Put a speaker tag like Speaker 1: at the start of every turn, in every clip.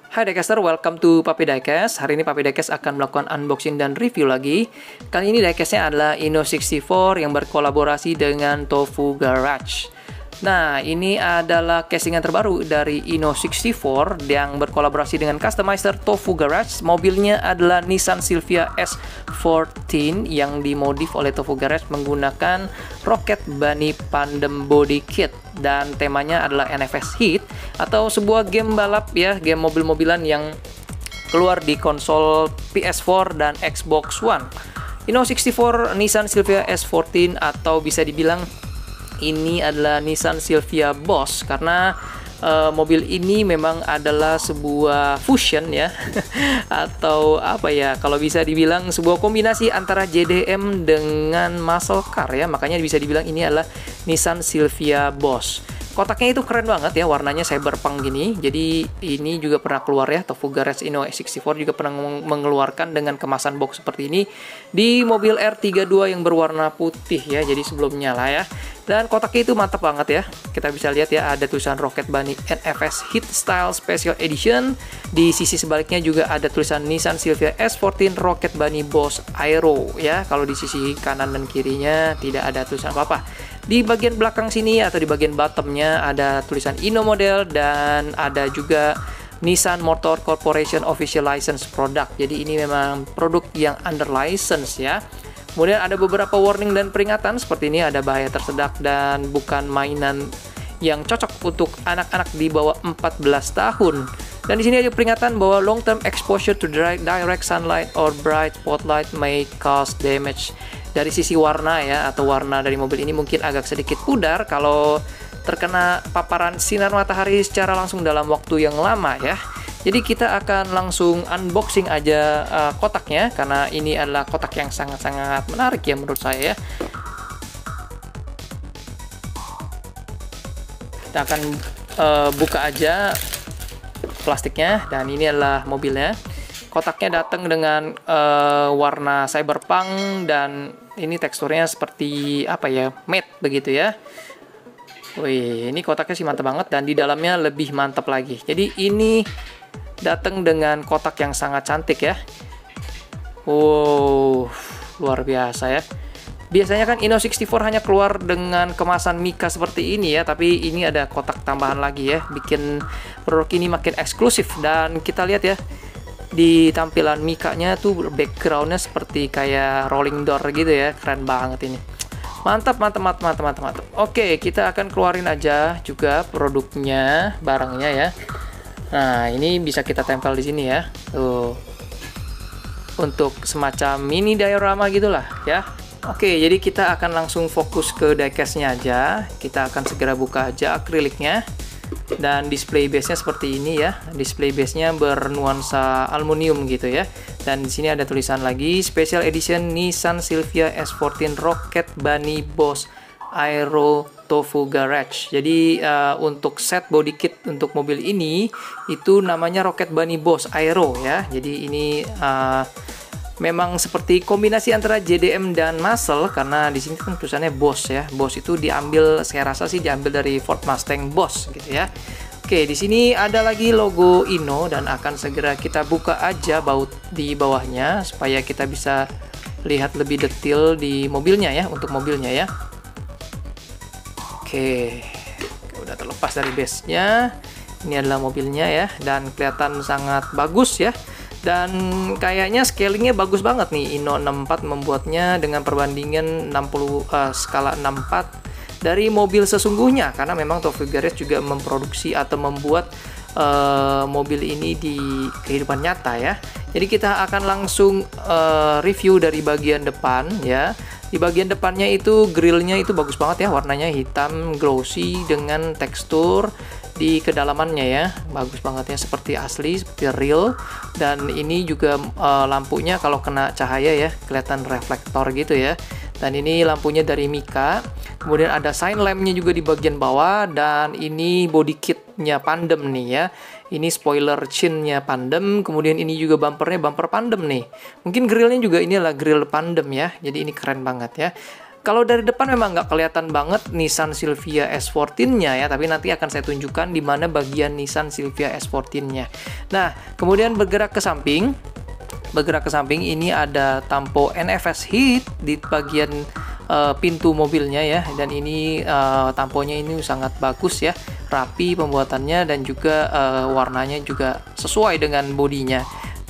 Speaker 1: Hai Diecaster, welcome to Papi Diecast. Hari ini Papi Diecast akan melakukan unboxing dan review lagi. Kali ini diecastnya adalah Inno64 yang berkolaborasi dengan Tofu Garage. Nah, ini adalah casingan terbaru dari Inno64 yang berkolaborasi dengan customizer Tofu Garage. Mobilnya adalah Nissan Silvia S14 yang dimodif oleh Tofu Garage menggunakan Rocket Bunny Pandem Body Kit. Dan temanya adalah NFS Heat atau sebuah game balap ya, game mobil-mobilan yang keluar di konsol PS4 dan Xbox One. Inno64 Nissan Silvia S14 atau bisa dibilang ini adalah Nissan Silvia Boss karena mobil ini memang adalah sebuah fusion ya atau apa ya, kalau bisa dibilang sebuah kombinasi antara JDM dengan muscle car ya, makanya bisa dibilang ini adalah Nissan Silvia Boss. Kotaknya itu keren banget ya, warnanya cyberpunk gini. Jadi ini juga pernah keluar ya, Tofu Garage Inno64 juga pernah mengeluarkan dengan kemasan box seperti ini di mobil R32 yang berwarna putih ya, jadi sebelumnya lah ya. Dan kotaknya itu mantap banget ya. Kita bisa lihat ya, ada tulisan Rocket Bunny NFS Heat Style Special Edition. Di sisi sebaliknya juga ada tulisan Nissan Silvia S14 Rocket Bunny Boss Aero ya. Kalau di sisi kanan dan kirinya tidak ada tulisan apa-apa. Di bagian belakang sini atau di bagian bottomnya ada tulisan Inno model dan ada juga Nissan Motor Corporation Official License Product. Jadi ini memang produk yang under license ya. Kemudian ada beberapa warning dan peringatan seperti ini, ada bahaya tersedak dan bukan mainan yang cocok untuk anak-anak di bawah 14 tahun. Dan di sini ada peringatan bahwa long term exposure to direct sunlight or bright spotlight may cause damage. Dari sisi warna ya, atau warna dari mobil ini mungkin agak sedikit pudar kalau terkena paparan sinar matahari secara langsung dalam waktu yang lama ya. Jadi kita akan langsung unboxing aja kotaknya karena ini adalah kotak yang sangat-sangat menarik ya menurut saya ya. Kita akan buka aja plastiknya dan ini adalah mobilnya. Kotaknya datang dengan warna cyberpunk dan ini teksturnya seperti apa ya, matte begitu ya. Wih, ini kotaknya sih mantap banget dan di dalamnya lebih mantap lagi. Jadi ini datang dengan kotak yang sangat cantik ya. Wow, luar biasa ya. Biasanya kan Inno64 hanya keluar dengan kemasan Mika seperti ini ya, tapi ini ada kotak tambahan lagi ya, bikin produk ini makin eksklusif. Dan kita lihat ya, di tampilan Mikanya tuh backgroundnya seperti kayak rolling door gitu ya, keren banget ini. Mantap. Oke, kita akan keluarin aja juga produknya, barangnya ya. Nah, ini bisa kita tempel di sini ya. Tuh. Untuk semacam mini diorama gitulah ya. Oke, jadi kita akan langsung fokus ke diecastnya aja. Kita akan segera buka aja akriliknya. Dan display base-nya seperti ini ya. Display base-nya bernuansa aluminium gitu ya. Dan di sini ada tulisan lagi Special Edition Nissan Silvia S14 Rocket Bunny Boss Aero Tofu Garage. Jadi untuk set body kit untuk mobil ini itu namanya Rocket Bunny Boss Aero ya. Jadi ini memang seperti kombinasi antara JDM dan muscle karena di sini kan tulisannya Boss ya. Boss itu diambil, saya rasa sih diambil dari Ford Mustang Boss gitu ya. Oke, di sini ada lagi logo Inno dan akan segera kita buka aja baut di bawahnya supaya kita bisa lihat lebih detail di mobilnya ya, untuk mobilnya ya. Oke, udah terlepas dari base-nya. Ini adalah mobilnya ya, dan kelihatan sangat bagus ya. Dan kayaknya scalingnya bagus banget nih. Inno64 membuatnya dengan perbandingan 60 skala 64 dari mobil sesungguhnya, karena memang Tofu Garage juga memproduksi atau membuat mobil ini di kehidupan nyata ya. Jadi kita akan langsung review dari bagian depan ya. Di bagian depannya itu grillnya itu bagus banget ya, warnanya hitam glossy dengan tekstur di kedalamannya ya, bagus banget ya, seperti asli, seperti real. Dan ini juga lampunya kalau kena cahaya ya kelihatan reflektor gitu ya. Dan ini lampunya dari Mika. Kemudian ada sign lampnya juga di bagian bawah. Dan ini body kitnya Pandem nih ya. Ini spoiler chinnya Pandem. Kemudian ini juga bumpernya bumper Pandem nih. Mungkin grillnya juga ini adalah grill Pandem ya. Jadi ini keren banget ya. Kalau dari depan memang nggak kelihatan banget Nissan Silvia S14-nya ya, tapi nanti akan saya tunjukkan di mana bagian Nissan Silvia S14-nya. Nah, kemudian bergerak ke samping. Ini ada tampo NFS Heat di bagian pintu mobilnya ya, dan ini tamponya ini sangat bagus ya, rapi pembuatannya dan juga warnanya juga sesuai dengan bodinya.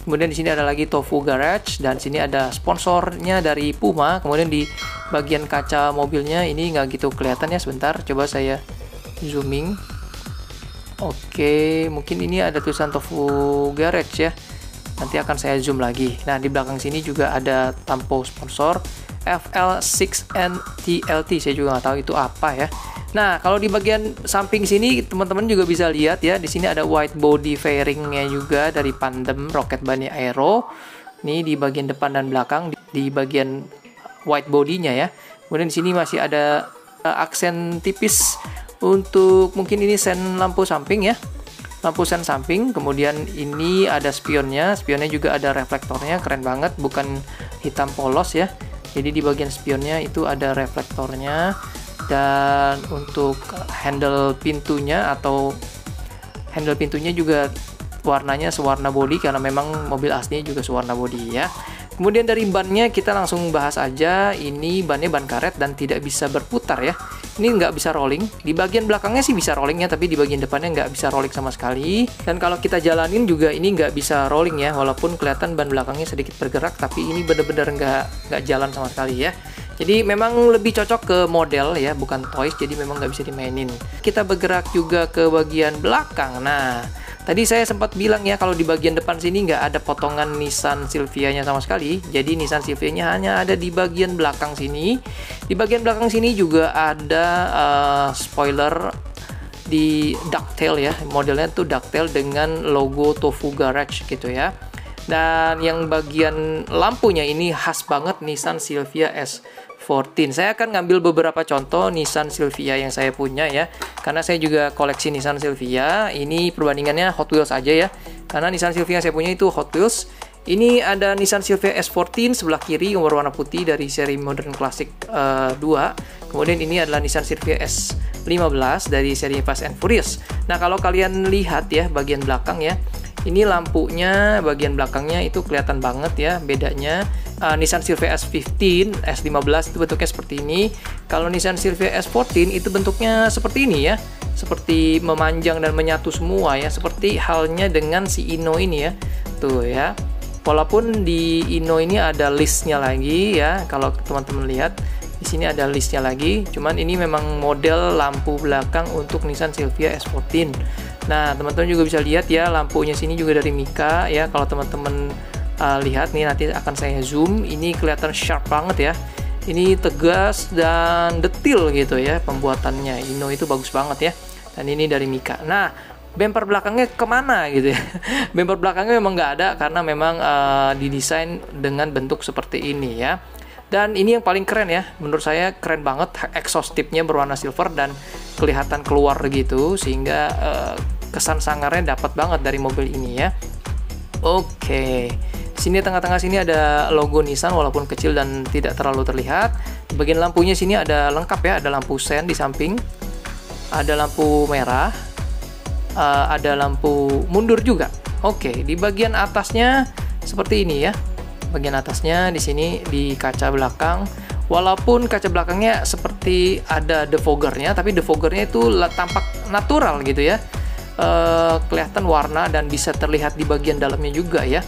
Speaker 1: Kemudian di sini ada lagi Tofu Garage dan sini ada sponsornya dari Puma. Kemudian di bagian kaca mobilnya ini nggak gitu kelihatan ya, sebentar coba saya zooming. Oke, mungkin ini ada tulisan Tofu Garage ya. Nanti akan saya zoom lagi. Nah, di belakang sini juga ada tampo sponsor FL6N TLT. Saya juga nggak tahu itu apa ya. Nah, kalau di bagian samping sini teman-teman juga bisa lihat ya. Di sini ada white body fairingnya juga dari Pandem Rocket Bunny Aero. Ini di bagian depan dan belakang di bagian white bodinya ya. Kemudian di sini masih ada aksen tipis untuk mungkin ini sen lampu samping ya. Lampu sen samping, kemudian ini ada spionnya juga ada reflektornya, keren banget, bukan hitam polos ya. Jadi di bagian spionnya itu ada reflektornya, dan untuk handle pintunya juga warnanya sewarna body karena memang mobil aslinya juga sewarna body ya. Kemudian dari bannya kita langsung bahas aja. Ini bannya ban karet dan tidak bisa berputar ya. Ini nggak bisa rolling. Di bagian belakangnya sih bisa rolling ya, tapi di bagian depannya nggak bisa rolling sama sekali. Dan kalau kita jalanin juga ini nggak bisa rolling ya, walaupun kelihatan ban belakangnya sedikit bergerak, tapi ini bener-bener nggak jalan sama sekali ya. Jadi memang lebih cocok ke model ya, bukan toys, jadi memang nggak bisa dimainin. Kita bergerak juga ke bagian belakang. Nah, tadi saya sempat bilang ya kalau di bagian depan sini nggak ada potongan Nissan Silvia-nya sama sekali. Jadi Nissan Silvia-nya hanya ada di bagian belakang sini. Di bagian belakang sini juga ada spoiler di ducktail ya. Modelnya tuh ducktail dengan logo Tofu Garage gitu ya. Dan yang bagian lampunya ini khas banget Nissan Silvia S14. Saya akan ngambil beberapa contoh Nissan Silvia yang saya punya ya, karena saya juga koleksi Nissan Silvia. Ini perbandingannya Hot Wheels aja ya, karena Nissan Silvia yang saya punya itu Hot Wheels. Ini ada Nissan Silvia S14 sebelah kiri yang berwarna putih dari seri Modern Classic 2. Kemudian ini adalah Nissan Silvia S15 dari seri Fast and Furious. Nah, kalau kalian lihat ya bagian belakang ya, ini lampunya bagian belakangnya itu kelihatan banget ya bedanya. Nissan Silvia S15, S15 itu bentuknya seperti ini. Kalau Nissan Silvia S14 itu bentuknya seperti ini ya, seperti memanjang dan menyatu semua ya, seperti halnya dengan si Ino ini ya, tuh ya. Walaupun di Ino ini ada listnya lagi ya, kalau teman-teman lihat di sini ada listnya lagi. Cuman ini memang model lampu belakang untuk Nissan Silvia S14. Nah, teman-teman juga bisa lihat ya, lampunya sini juga dari Mika ya. Kalau teman-teman lihat nih, nanti akan saya zoom. Ini kelihatan sharp banget ya. Ini tegas dan detil gitu ya pembuatannya. Ino itu bagus banget ya. Dan ini dari Mika. Nah, bumper belakangnya kemana gitu ya? Bumper belakangnya memang nggak ada karena memang didesain dengan bentuk seperti ini ya. Dan ini yang paling keren ya, menurut saya keren banget. Exhaust tipnya berwarna silver dan kelihatan keluar gitu, sehingga kesan sangarnya dapat banget dari mobil ini ya. Oke, sini tengah-tengah sini ada logo Nissan walaupun kecil dan tidak terlalu terlihat. Di bagian lampunya sini ada lengkap ya, ada lampu sen di samping, ada lampu merah, ada lampu mundur juga. Oke, di bagian atasnya seperti ini ya. Bagian atasnya di sini di kaca belakang, walaupun kaca belakangnya seperti ada defoggernya, tapi defoggernya itu tampak natural gitu ya. Kelihatan warna dan bisa terlihat di bagian dalamnya juga ya.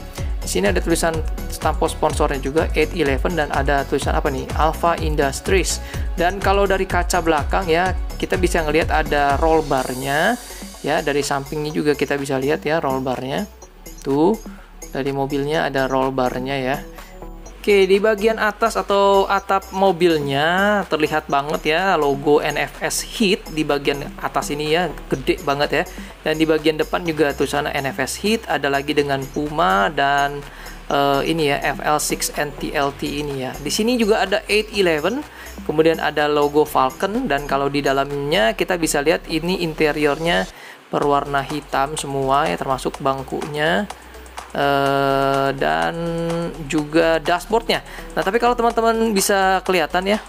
Speaker 1: Di sini ada tulisan stampo sponsornya juga 811 dan ada tulisan apa nih? Alpha Industries. Dan kalau dari kaca belakang ya, kita bisa ngelihat ada roll barnya ya, dari sampingnya juga kita bisa lihat ya roll barnya. Tuh, dari mobilnya ada roll barnya ya. Oke, di bagian atas atau atap mobilnya terlihat banget ya logo NFS Heat di bagian atas ini ya, gede banget ya. Dan di bagian depan juga tulisan NFS Heat, ada lagi dengan Puma dan ini ya FL6N TLT ini ya. Di sini juga ada 811, kemudian ada logo Falcon, dan kalau di dalamnya kita bisa lihat ini interiornya berwarna hitam semua ya, termasuk bangkunya. Dan juga dashboardnya. Nah, tapi kalau teman-teman bisa kelihatan ya,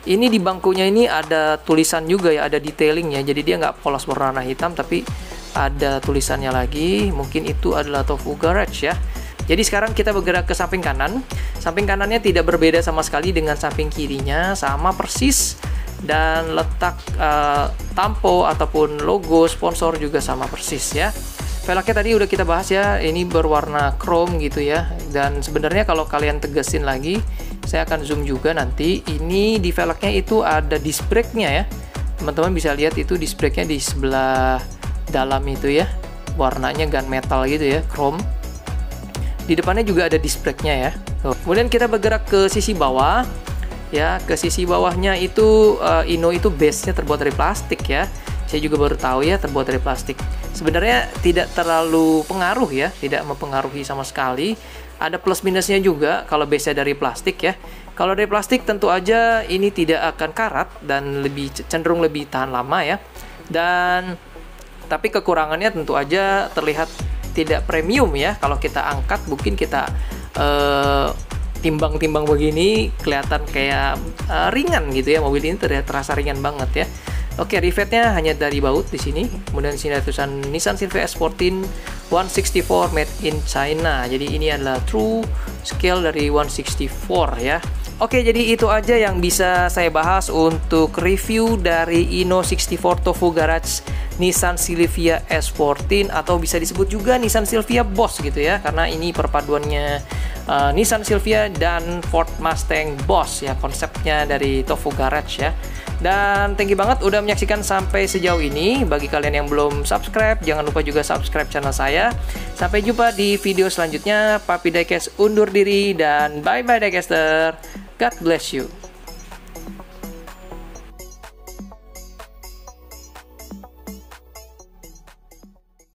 Speaker 1: Ini di bangkunya ini ada tulisan juga ya, ada detailingnya. Jadi dia nggak polos berwarna hitam, tapi ada tulisannya lagi. Mungkin itu adalah Tofu Garage ya. Jadi sekarang kita bergerak ke samping kanan. Samping kanannya tidak berbeda sama sekali dengan samping kirinya, sama persis. Dan letak tampo ataupun logo sponsor juga sama persis ya. Velgnya tadi udah kita bahas ya, ini berwarna chrome gitu ya. Dan sebenarnya kalau kalian tegasin lagi, saya akan zoom juga nanti. Ini di velgnya itu ada disc brake-nya ya. Teman-teman bisa lihat itu disc brake-nya di sebelah dalam itu ya. Warnanya gunmetal gitu ya, chrome. Di depannya juga ada disc brake-nya ya. Kemudian kita bergerak ke sisi bawah. Ya, ke sisi bawahnya itu Ino itu base-nya terbuat dari plastik ya. Saya juga baru tahu ya, terbuat dari plastik. Sebenarnya tidak terlalu pengaruh ya, tidak mempengaruhi sama sekali. Ada plus minusnya juga kalau base-nya dari plastik ya. Kalau dari plastik tentu aja ini tidak akan karat dan cenderung lebih tahan lama ya. Dan tapi kekurangannya tentu aja terlihat tidak premium ya. Kalau kita angkat mungkin kita timbang-timbang begini kelihatan kayak ringan gitu ya. Mobil ini terasa ringan banget ya. Oke, rivetnya hanya dari baut di sini. Kemudian di sini ada tulisan Nissan Silvia S14 164 made in China. Jadi ini adalah true scale dari 164 ya. Oke, jadi itu aja yang bisa saya bahas untuk review dari Inno64 Tofu Garage Nissan Silvia S14, atau bisa disebut juga Nissan Silvia Boss gitu ya, karena ini perpaduannya Nissan Silvia dan Ford Mustang Boss ya, konsepnya dari Tofu Garage ya. Dan thank you banget udah menyaksikan sampai sejauh ini. Bagi kalian yang belum subscribe, jangan lupa juga subscribe channel saya. Sampai jumpa di video selanjutnya. Papi Diecast undur diri dan bye-bye Diecaster. God bless you.